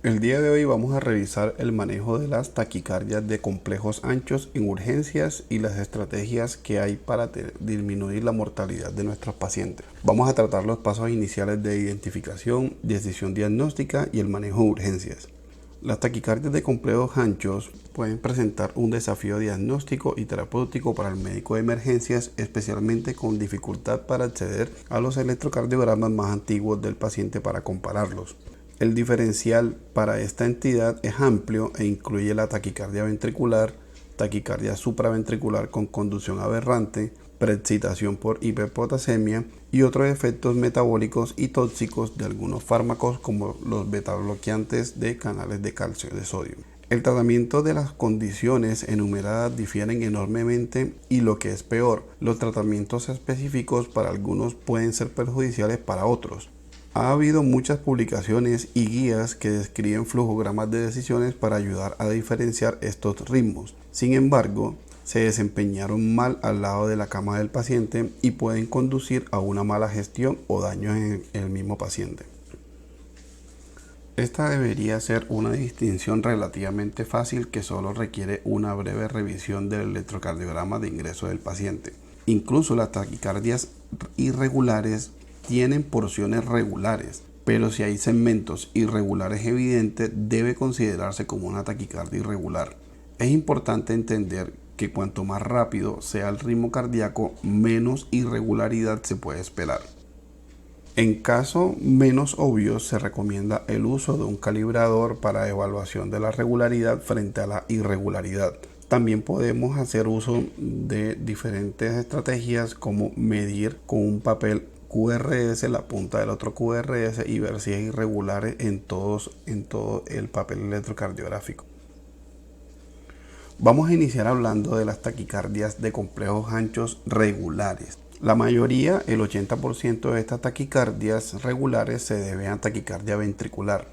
El día de hoy vamos a revisar el manejo de las taquicardias de complejos anchos en urgencias y las estrategias que hay para disminuir la mortalidad de nuestros pacientes. Vamos a tratar los pasos iniciales de identificación, decisión diagnóstica y el manejo de urgencias. Las taquicardias de complejos anchos pueden presentar un desafío diagnóstico y terapéutico para el médico de emergencias, especialmente con dificultad para acceder a los electrocardiogramas más antiguos del paciente para compararlos. El diferencial para esta entidad es amplio e incluye la taquicardia ventricular, taquicardia supraventricular con conducción aberrante, preexcitación por hiperpotasemia y otros efectos metabólicos y tóxicos de algunos fármacos como los betabloqueantes de canales de calcio de sodio. El tratamiento de las condiciones enumeradas difieren enormemente y lo que es peor, los tratamientos específicos para algunos pueden ser perjudiciales para otros. Ha habido muchas publicaciones y guías que describen flujogramas de decisiones para ayudar a diferenciar estos ritmos. Sin embargo, se desempeñaron mal al lado de la cama del paciente y pueden conducir a una mala gestión o daños en el mismo paciente. Esta debería ser una distinción relativamente fácil que solo requiere una breve revisión del electrocardiograma de ingreso del paciente. Incluso las taquicardias irregulares tienen porciones regulares, pero si hay segmentos irregulares evidentes, debe considerarse como una taquicardia irregular. Es importante entender que cuanto más rápido sea el ritmo cardíaco, menos irregularidad se puede esperar. En caso menos obvio, se recomienda el uso de un calibrador para evaluación de la regularidad frente a la irregularidad. También podemos hacer uso de diferentes estrategias como medir con un papel QRS la punta del otro QRS y ver si es irregular en todo el papel electrocardiográfico. Vamos a iniciar hablando de las taquicardias de complejos anchos regulares. La mayoría, el 80% de estas taquicardias regulares se deben a taquicardia ventricular,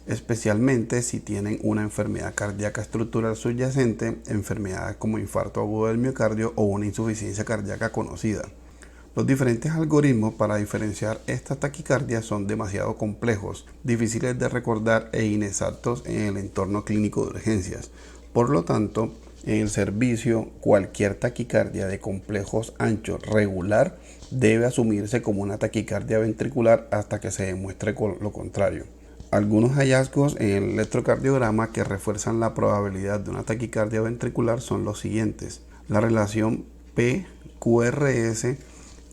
especialmente si tienen una enfermedad cardíaca estructural subyacente, enfermedades como infarto agudo del miocardio o una insuficiencia cardíaca conocida. Los diferentes algoritmos para diferenciar estas taquicardias son demasiado complejos, difíciles de recordar e inexactos en el entorno clínico de urgencias. Por lo tanto, en el servicio, cualquier taquicardia de complejos anchos regular debe asumirse como una taquicardia ventricular hasta que se demuestre lo contrario. Algunos hallazgos en el electrocardiograma que refuerzan la probabilidad de una taquicardia ventricular son los siguientes. La relación P-QRS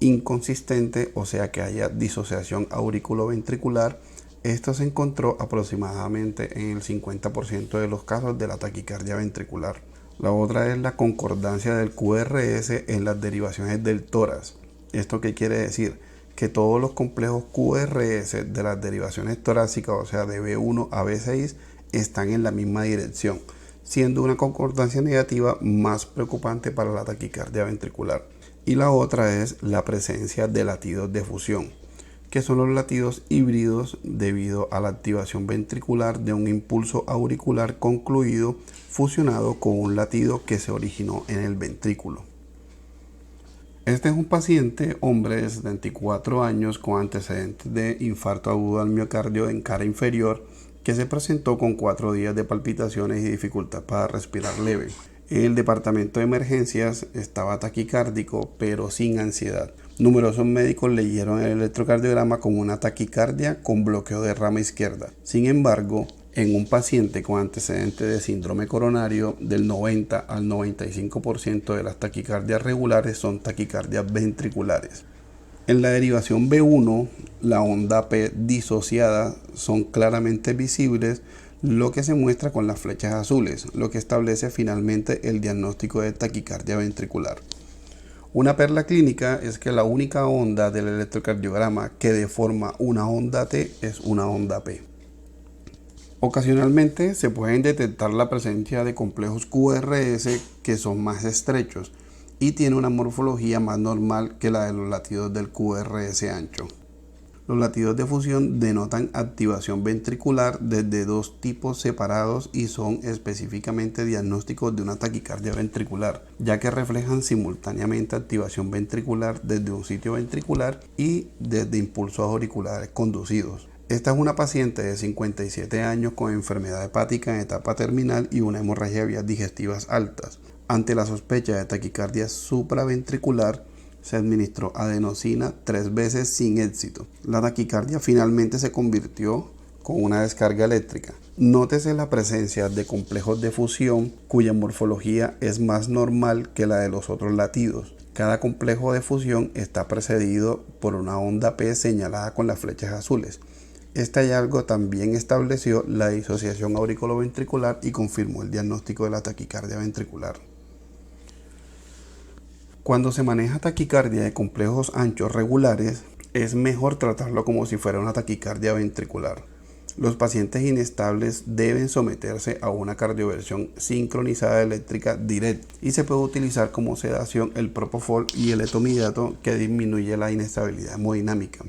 inconsistente, o sea que haya disociación auriculoventricular. Esto se encontró aproximadamente en el 50% de los casos de la taquicardia ventricular. La otra es la concordancia del QRS en las derivaciones del tórax. ¿Esto qué quiere decir? Que todos los complejos QRS de las derivaciones torácicas, o sea de B1 a B6, están en la misma dirección, siendo una concordancia negativa más preocupante para la taquicardia ventricular. Y la otra es la presencia de latidos de fusión, que son los latidos híbridos debido a la activación ventricular de un impulso auricular concluido fusionado con un latido que se originó en el ventrículo. Este es un paciente, hombre de 74 años con antecedentes de infarto agudo al miocardio en cara inferior, que se presentó con 4 días de palpitaciones y dificultad para respirar leve. En el departamento de emergencias estaba taquicárdico pero sin ansiedad. Numerosos médicos leyeron el electrocardiograma como una taquicardia con bloqueo de rama izquierda. Sin embargo, en un paciente con antecedentes de síndrome coronario, del 90 al 95% de las taquicardias regulares son taquicardias ventriculares. En la derivación B1, la onda P disociada son claramente visibles, lo que se muestra con las flechas azules, lo que establece finalmente el diagnóstico de taquicardia ventricular. Una perla clínica es que la única onda del electrocardiograma que deforma una onda T es una onda P. Ocasionalmente se pueden detectar la presencia de complejos QRS que son más estrechos y tiene una morfología más normal que la de los latidos del QRS ancho. Los latidos de fusión denotan activación ventricular desde dos tipos separados y son específicamente diagnósticos de una taquicardia ventricular, ya que reflejan simultáneamente activación ventricular desde un sitio ventricular y desde impulsos auriculares conducidos. Esta es una paciente de 57 años con enfermedad hepática en etapa terminal y una hemorragia de vías digestivas altas. Ante la sospecha de taquicardia supraventricular, se administró adenosina 3 veces sin éxito. La taquicardia finalmente se convirtió con una descarga eléctrica. Nótese la presencia de complejos de fusión cuya morfología es más normal que la de los otros latidos. Cada complejo de fusión está precedido por una onda P señalada con las flechas azules. Este hallazgo también estableció la disociación auriculoventricular y confirmó el diagnóstico de la taquicardia ventricular. Cuando se maneja taquicardia de complejos anchos regulares, es mejor tratarlo como si fuera una taquicardia ventricular. Los pacientes inestables deben someterse a una cardioversión sincronizada eléctrica directa y se puede utilizar como sedación el propofol y el etomidato, que disminuye la inestabilidad hemodinámica.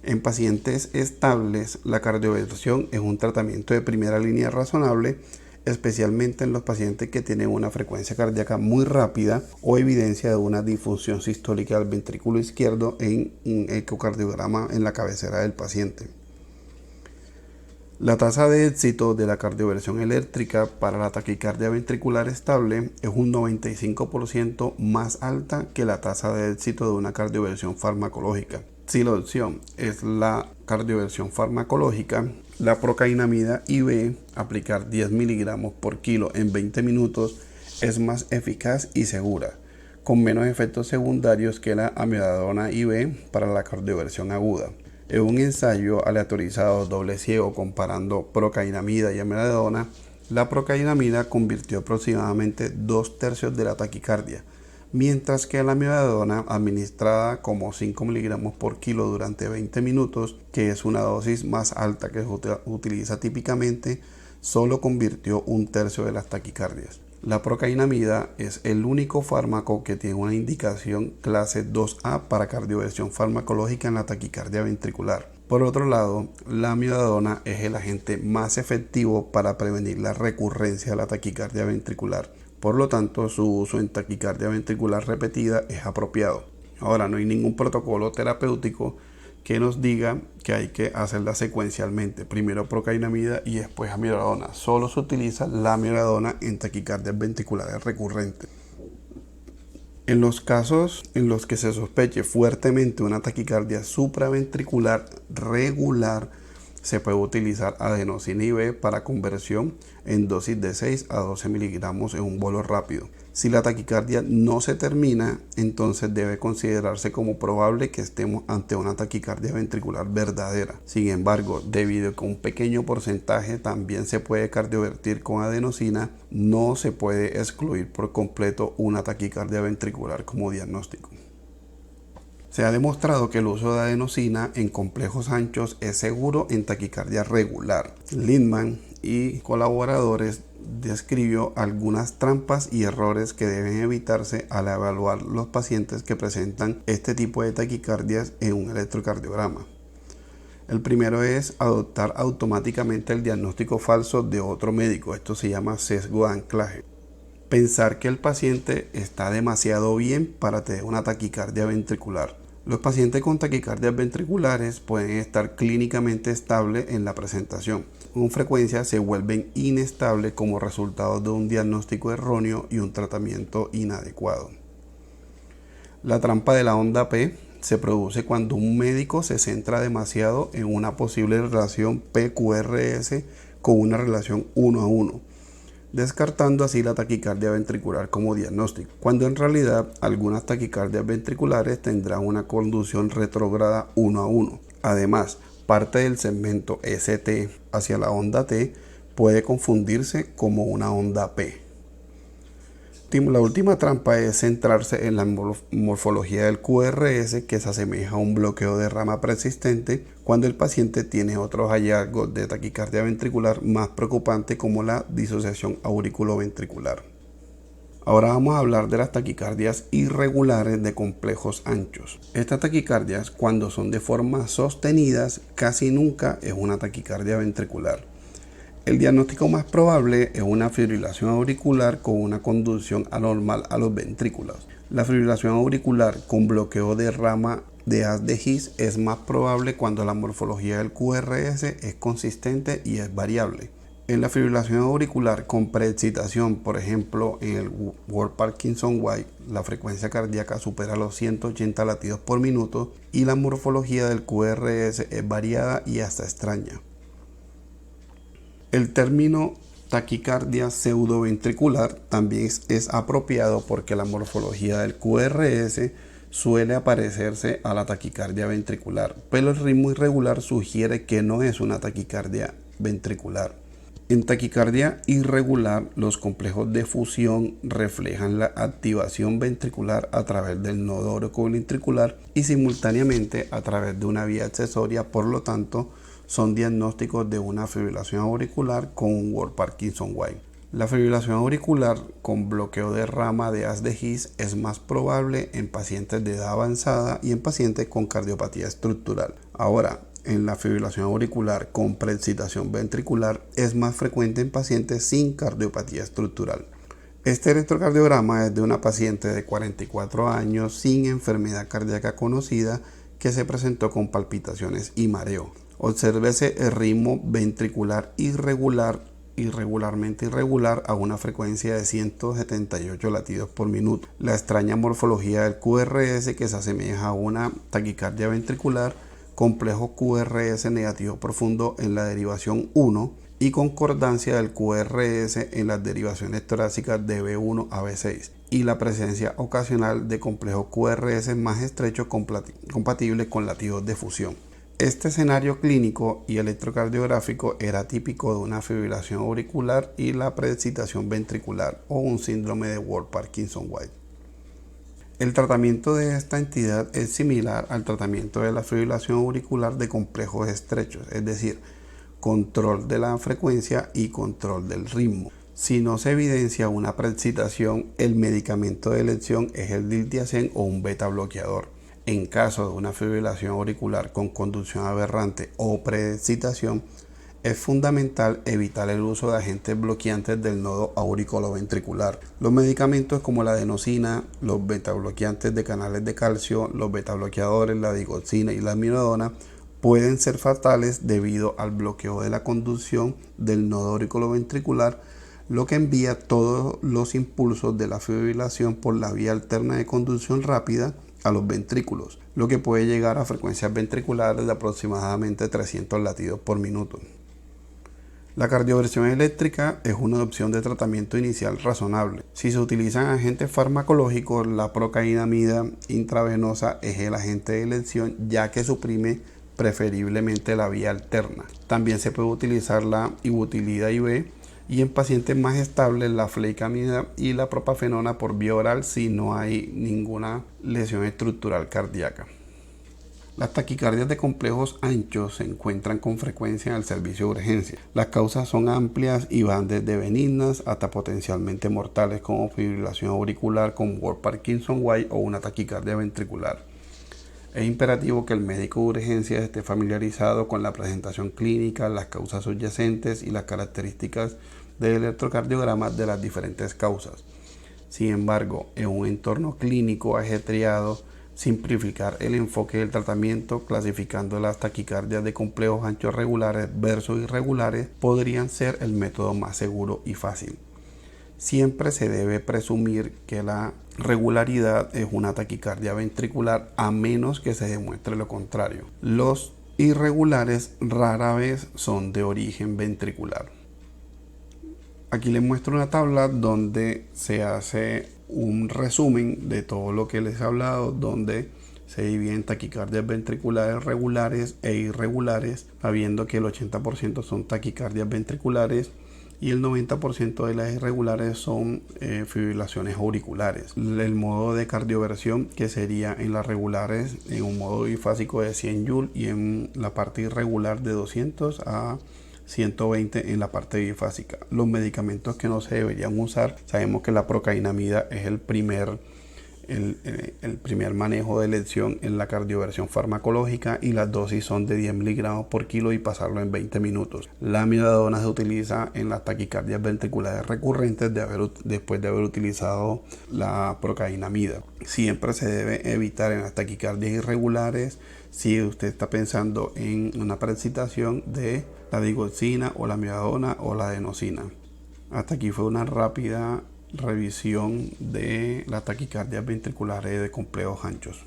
En pacientes estables, la cardioversión es un tratamiento de primera línea razonable, especialmente en los pacientes que tienen una frecuencia cardíaca muy rápida o evidencia de una disfunción sistólica del ventrículo izquierdo en un ecocardiograma en la cabecera del paciente. La tasa de éxito de la cardioversión eléctrica para la taquicardia ventricular estable es un 95% más alta que la tasa de éxito de una cardioversión farmacológica. Si la opción es la cardioversión farmacológica, la procainamida IV, aplicar 10 miligramos por kilo en 20 minutos, es más eficaz y segura, con menos efectos secundarios que la amiodarona IV para la cardioversión aguda. En un ensayo aleatorizado doble ciego comparando procainamida y amiodarona, la procainamida convirtió aproximadamente 2/3 de la taquicardia, mientras que la amiodarona administrada como 5 miligramos por kilo durante 20 minutos, que es una dosis más alta que se utiliza típicamente, solo convirtió 1/3 de las taquicardias. La procainamida es el único fármaco que tiene una indicación clase 2A para cardioversión farmacológica en la taquicardia ventricular. Por otro lado, la amiodarona es el agente más efectivo para prevenir la recurrencia de la taquicardia ventricular. Por lo tanto, su uso en taquicardia ventricular repetida es apropiado. Ahora, no hay ningún protocolo terapéutico que nos diga que hay que hacerla secuencialmente, primero procainamida y después amiodarona. Solo se utiliza la amiodarona en taquicardias ventriculares recurrentes. En los casos en los que se sospeche fuertemente una taquicardia supraventricular regular, se puede utilizar adenosina IV para conversión en dosis de 6 a 12 miligramos en un bolo rápido. Si la taquicardia no se termina, entonces debe considerarse como probable que estemos ante una taquicardia ventricular verdadera. Sin embargo, debido a que un pequeño porcentaje también se puede cardiovertir con adenosina, no se puede excluir por completo una taquicardia ventricular como diagnóstico. Se ha demostrado que el uso de adenosina en complejos anchos es seguro en taquicardia regular. Lindman y colaboradores describió algunas trampas y errores que deben evitarse al evaluar los pacientes que presentan este tipo de taquicardias en un electrocardiograma. El primero es adoptar automáticamente el diagnóstico falso de otro médico. Esto se llama sesgo de anclaje. Pensar que el paciente está demasiado bien para tener una taquicardia ventricular. Los pacientes con taquicardias ventriculares pueden estar clínicamente estables en la presentación. Con frecuencia se vuelven inestables como resultado de un diagnóstico erróneo y un tratamiento inadecuado. La trampa de la onda P se produce cuando un médico se centra demasiado en una posible relación P-QRS con una relación 1 a 1. Descartando así la taquicardia ventricular como diagnóstico, cuando en realidad algunas taquicardias ventriculares tendrán una conducción retrógrada 1 a 1. Además, parte del segmento ST hacia la onda T puede confundirse como una onda P. La última trampa es centrarse en la morfología del QRS, que se asemeja a un bloqueo de rama persistente, cuando el paciente tiene otros hallazgos de taquicardia ventricular más preocupantes como la disociación auriculoventricular. Ahora vamos a hablar de las taquicardias irregulares de complejos anchos. Estas taquicardias, cuando son de forma sostenidas, casi nunca es una taquicardia ventricular. El diagnóstico más probable es una fibrilación auricular con una conducción anormal a los ventrículos. La fibrilación auricular con bloqueo de rama de haz de His es más probable cuando la morfología del QRS es consistente y es variable. En la fibrilación auricular con preexcitación, por ejemplo en el Ward Parkinson White, la frecuencia cardíaca supera los 180 latidos por minuto y la morfología del QRS es variada y hasta extraña. El término taquicardia pseudoventricular también es apropiado porque la morfología del QRS suele parecerse a la taquicardia ventricular, pero el ritmo irregular sugiere que no es una taquicardia ventricular. En taquicardia irregular, los complejos de fusión reflejan la activación ventricular a través del nodo auriculoventricular y simultáneamente a través de una vía accesoria, por lo tanto, son diagnósticos de una fibrilación auricular con un Ward Parkinson White. La fibrilación auricular con bloqueo de rama de haz de His es más probable en pacientes de edad avanzada y en pacientes con cardiopatía estructural. Ahora, en la fibrilación auricular con preexcitación ventricular es más frecuente en pacientes sin cardiopatía estructural. Este electrocardiograma es de una paciente de 44 años sin enfermedad cardíaca conocida que se presentó con palpitaciones y mareo. Obsérvese el ritmo ventricular irregularmente irregular a una frecuencia de 178 latidos por minuto. La extraña morfología del QRS que se asemeja a una taquicardia ventricular, complejo QRS negativo profundo en la derivación 1 y concordancia del QRS en las derivaciones torácicas de B1 a B6 y la presencia ocasional de complejo QRS más estrecho compatible con latidos de fusión. Este escenario clínico y electrocardiográfico era típico de una fibrilación auricular y la preexcitación ventricular o un síndrome de Ward Parkinson White. El tratamiento de esta entidad es similar al tratamiento de la fibrilación auricular de complejos estrechos, es decir, control de la frecuencia y control del ritmo. Si no se evidencia una preexcitación, el medicamento de elección es el diltiazem o un beta bloqueador. En caso de una fibrilación auricular con conducción aberrante o preexcitación, es fundamental evitar el uso de agentes bloqueantes del nodo auriculoventricular. Los medicamentos como la adenosina, los beta bloqueantes de canales de calcio, los beta bloqueadores, la digoxina y la amiodarona pueden ser fatales debido al bloqueo de la conducción del nodo auriculoventricular, lo que envía todos los impulsos de la fibrilación por la vía alterna de conducción rápida a los ventrículos, lo que puede llegar a frecuencias ventriculares de aproximadamente 300 latidos por minuto. La cardioversión eléctrica es una opción de tratamiento inicial razonable. Si se utilizan agentes farmacológicos, la procainamida intravenosa es el agente de elección, ya que suprime preferiblemente la vía alterna. También se puede utilizar la ibutilida IV y en pacientes más estables la flecainamida y la propafenona por vía oral si no hay ninguna lesión estructural cardíaca. Las taquicardias de complejos anchos se encuentran con frecuencia en el servicio de urgencia. Las causas son amplias y van desde benignas hasta potencialmente mortales como fibrilación auricular con Ward Parkinson White o una taquicardia ventricular. Es imperativo que el médico de urgencias esté familiarizado con la presentación clínica, las causas subyacentes y las características del electrocardiograma de las diferentes causas. Sin embargo, en un entorno clínico ajetreado, simplificar el enfoque del tratamiento clasificando las taquicardias de complejos anchos regulares versus irregulares podrían ser el método más seguro y fácil. Siempre se debe presumir que la regularidad es una taquicardia ventricular a menos que se demuestre lo contrario. Los irregulares rara vez son de origen ventricular. Aquí les muestro una tabla donde se hace un resumen de todo lo que les he hablado, donde se dividen taquicardias ventriculares regulares e irregulares, sabiendo que el 80% son taquicardias ventriculares y el 90% de las irregulares son fibrilaciones auriculares. El modo de cardioversión, que sería en las regulares en un modo bifásico de 100 Joule y en la parte irregular de 200 a 120 en la parte bifásica. Los medicamentos que no se deberían usar, sabemos que la procainamida es el primer El primer manejo de elección en la cardioversión farmacológica y las dosis son de 10 miligramos por kilo y pasarlo en 20 minutos. La miodarona se utiliza en las taquicardias ventriculares recurrentes después de haber utilizado la procainamida. Siempre se debe evitar en las taquicardias irregulares si usted está pensando en una precipitación de la digoxina o la miodarona o la adenosina. Hasta aquí fue una rápida revisión de las taquicardias ventriculares de complejos anchos.